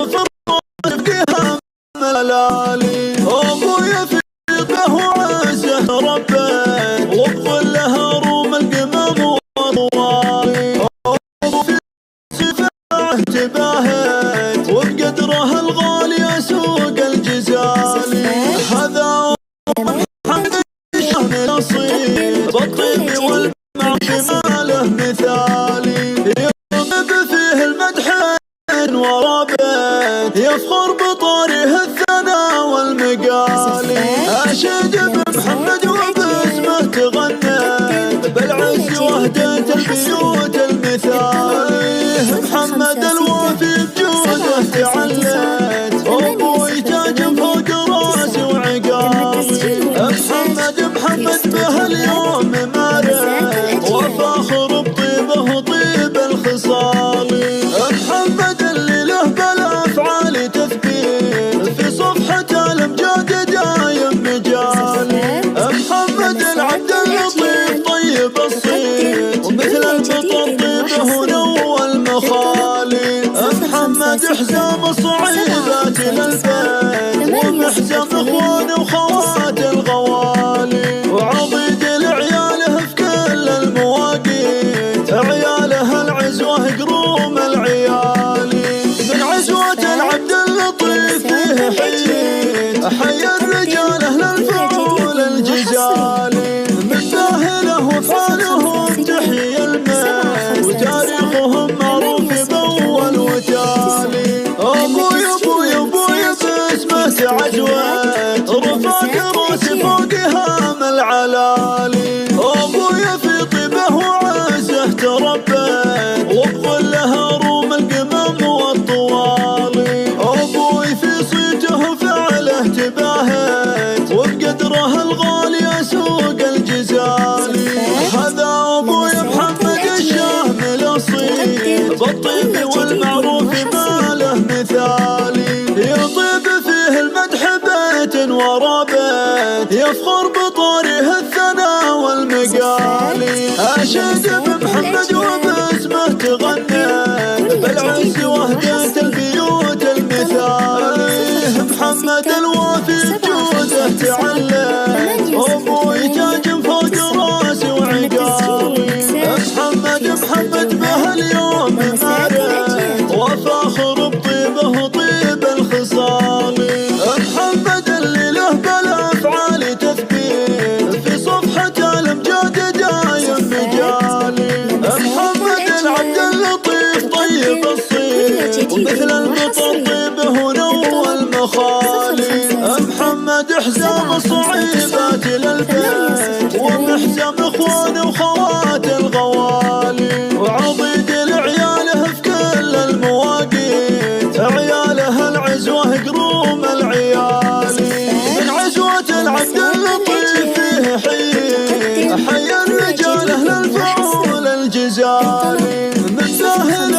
فيها ملالي. ابويا في وعزه ربيت وبظلها روم القمم والطوالي. ابو في سفاعه تباهت وبقدره الغالي اسوق الجزالي. هذا محمد الشهم الاصيل بالطيب والمعفي ما له مثالي. يطلب فيه المدحين ورابط يفخر بطاره الثناء والمقالي. أشد بمحمد وباسمه تغنيت بالعز وهدة البيوت المثالي. محمد الوافي بجوده تعلت أبوي تاج فوق راسي وعقالي. محمد به اليوم مارد وفاخر بطيبه طيب الخصال. محمد اللي له بالافعال تثبيت في صفحة الامجاد دايم مجالي. محمد العبد اللطيف طيب الصيت ومثل البطر طيبه نوى المخالي. محمد حزام الصعيبات للبيت ومحزم اخوان وخوات الغوالي. وعضيد لعياله في كل المواقيت عياله العزوه قروم العيالي. من عزوة العبد اللطيف فيه حييت حي الرجال اهل الفعول الجزالي. من باهله وفعالهم تحيي الميت وتاريخهم معروف باول وتالي. ابوي باسمه تعجوت رفعت راسي فوق هام العلالي. ابويا في طيبه وعزه تربيت وبظلها روم القمم والطوالي. ابوي في صيته وفعله تباهت وبقدره الغالي اسوق الجزالي. هذا ابوي محمد الشهم الاصيل بالطيب والمعروف ما له مثالي. يطيب فيه المدح بيت ورابط يفخر بطاره الثناء والمقالي. أشد بمحمد وباسمه تغنيت بالعز وهدة البيوت المثالي. محمد الوافي بجوده تعلت أبوي تاج فوق راسي وعقالي. محمد به اليوم مارد وفاخر بطيبه طيب الخصال. محمد اللي له بالافعال تثبيت في صفحة الامجاد دايم مجالي. محمد العبد اللطيف طيب الصيت ومثل البطر طيبه نوى المخالي. محمد حزام الصعيبات للبيت ومحزم اخوان وخوات الغوالي. وعضيد لعياله في كل المواقيت عياله العزوه قروم العيالي. من عزوة العبد اللطيف فيه حي الرجال اهل الفعول الجزالي. من ساهل